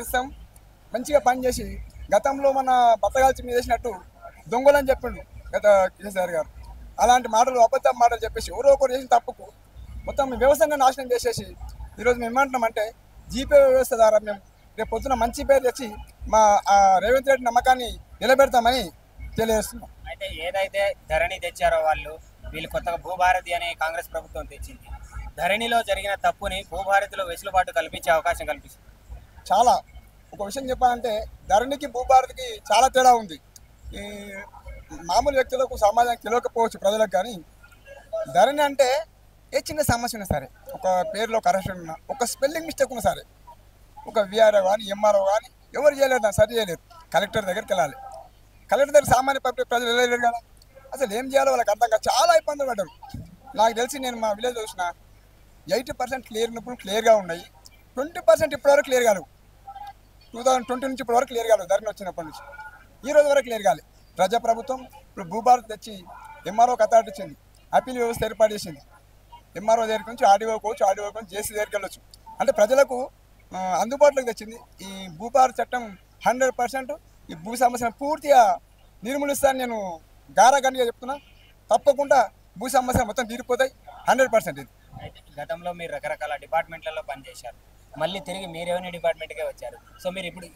గెలిపిస్తాం, మంచిగా పనిచేసి గతంలో మన బత్తగాల్చి మీద వేసినట్టు దొంగలని చెప్పిండు గత కేసీఆర్ గారు. అలాంటి మాటలు అబద్ధం మాటలు చెప్పేసి ఎవరో ఒకరు చేసిన తప్పుకు మొత్తం వ్యవసాయంగా నాశనం చేసేసి ఈరోజు మేము ఏమంటున్నామంటే జీపే వ్యవస్థ ద్వారా మేము రేపు పొద్దున మంచి పేరు తెచ్చి మా రేవంత్ రెడ్డి నమ్మకాన్ని నిలబెడతామని తెలియజేస్తున్నాం. అయితే ఏదైతే ధరణి తెచ్చారో వీళ్ళు కొత్తగా భూభారతి అనే కాంగ్రెస్ ప్రభుత్వం తెచ్చింది. ధరణిలో జరిగిన తప్పుని భూభారతిలో వెసులుబాటు కల్పించే అవకాశం కల్పిస్తుంది. చాలా ఒక విషయం చెప్పాలంటే ధరణికి భూభారతికి చాలా తేడా ఉంది. ఈ మామూలు వ్యక్తులకు సమాజానికి తెలియకపోవచ్చు ప్రజలకు, కానీ ధరణి అంటే ఏ చిన్న సమస్య ఉన్నా సరే, ఒక పేరులో కరెక్షన్ ఉన్నా, ఒక స్పెల్లింగ్ మిస్టేక్ ఉన్నా సరే, ఒక విఆర్ఓ కానీ ఎంఆర్ఓ కానీ ఎవరు చేయలేరు, దాన్ని సరి చేయలేరు. కలెక్టర్ దగ్గరికి వెళ్ళాలి. కలెక్టర్ దగ్గర సామాన్య ప్రజలు వెళ్ళలేరు కదా. అసలు ఏం చేయాలో వాళ్ళకి అర్థం కాదు, చాలా ఇబ్బందులు పడ్డారు. నాకు తెలిసి నేను మా విలేజ్ చూసిన 80% క్లియర్ ఉన్నప్పుడు క్లియర్గా ఉన్నాయి, 20% ఇప్పటివరకు క్లియర్ కాదు. 2020 నుంచి ఇప్పటివరకు క్లియర్ కాలేదు. ధరణి వచ్చినప్పటి నుంచి ఈ రోజు వరకు క్లియర్ కాలేదు. ప్రజాప్రభుత్వం ఇప్పుడు భూభారత్ తెచ్చి ఎంఆర్ఓ అథారిటీ ఇచ్చింది, అప్పీల్ వ్యవస్థ ఏర్పాటు చేసింది. ఎంఆర్ఓ దగ్గరికి నుంచి ఆర్డీఓ కోవచ్చు, ఆర్డీఓ నుంచి జేసీ దగ్గరికి వెళ్ళొచ్చు. అంటే ప్రజలకు అందుబాటులోకి తెచ్చింది. ఈ భూభారత్ చట్టం 100% ఈ భూ సమస్యను పూర్తిగా నిర్మూలిస్తానని నేను గారాగండిగా చెప్తున్నా. తప్పకుండా భూ సమస్యలు మొత్తం తీరిపోతాయి 100%. ఇది గతంలో మీరు రకరకాల డిపార్ట్మెంట్లలో పనిచేశారు, మళ్ళీ తిరిగి మీ రెవెన్యూ డిపార్ట్మెంట్కే వచ్చారు. సో మీరు ఇప్పుడు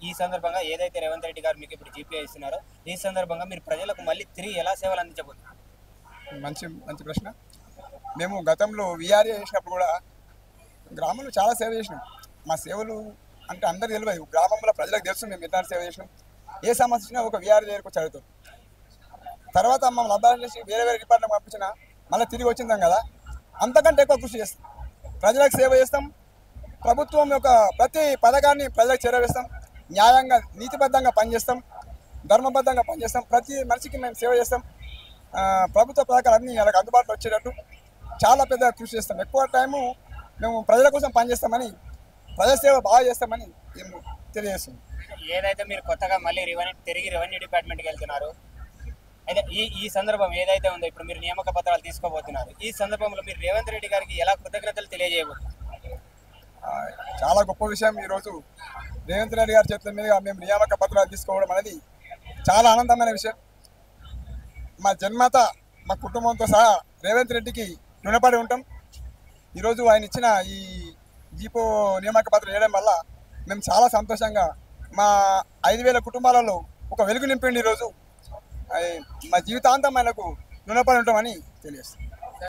ఈ సందర్భంగా ఏదైతే రేవంత్ రెడ్డి గారు మీకు ఇప్పుడు జీపీఏ ఇస్తున్నారో, ఈ సందర్భంగా మీరు ప్రజలకు మళ్ళీ తిరిగి ఎలా సేవలు అందించబోతున్నారు? మంచి ప్రశ్న. మేము గతంలో విఆర్ఏ చేసినప్పుడు కూడా గ్రామంలో చాలా సేవ చేసినాం. మా సేవలు అంటే అందరికీ తెలియదు, గ్రామంలో ప్రజలకు తెలుసు మేము ఎట్లాంటి సేవ చేసినాం. ఏ సమస్య వచ్చినా ఒక విఆర్ఏ దగ్గరకు వచ్చి అడుగుతాం. తర్వాత మమ్మల్ని అబ్బాయి చేసి వేరే డిపార్ట్మెంట్ పంపించినా మళ్ళీ తిరిగి వచ్చిందాం కదా, అంతకంటే ఎక్కువ కృషి చేస్తాం. ప్రజలకు సేవ చేస్తాం. ప్రభుత్వం యొక్క ప్రతి పథకాన్ని ప్రజలకు చేరవేస్తాం. న్యాయంగా నీతిబద్ధంగా పనిచేస్తాం, ధర్మబద్ధంగా పనిచేస్తాం. ప్రతి మనిషికి మేము సేవ చేస్తాం. ప్రభుత్వ పథకాలు అన్నీ వాళ్ళకి అందుబాటులో వచ్చేటట్టు చాలా పెద్ద కృషి చేస్తాం. ఎక్కువ టైము మేము ప్రజల కోసం పనిచేస్తామని, ప్రజాసేవ బాగా చేస్తామని మేము తెలియజేస్తాం. ఏదైతే మీరు కొత్తగా మళ్ళీ తిరిగి రెవెన్యూ డిపార్ట్మెంట్కి వెళ్తున్నారు, అయితే ఈ సందర్భం ఏదైతే ఉందో ఇప్పుడు మీరు నియామక పత్రాలు తీసుకోబోతున్నారు, ఈ సందర్భంలో మీరు రేవంత్ రెడ్డి గారికి ఎలా కృతజ్ఞతలు తెలియజేయబోతున్నారు? చాలా గొప్ప విషయం. ఈరోజు రేవంత్ రెడ్డి గారి చేతుల మీదుగా మేము నియామక పత్రాలు తీసుకోవడం అనేది చాలా ఆనందమైన విషయం. మా జన్మత మా కుటుంబంతో సహా రేవంత్ రెడ్డికి రుణపడి ఉంటాం. ఈరోజు ఆయన ఇచ్చిన ఈ జీపో నియామక పత్రం వేయడం వల్ల మేము చాలా సంతోషంగా మా 5,000 కుటుంబాలలో ఒక వెలుగు నింపిండి. ఈరోజు మా జీవితాంతం ఆయనకు రుణపడి ఉంటామని తెలియజేస్తాం.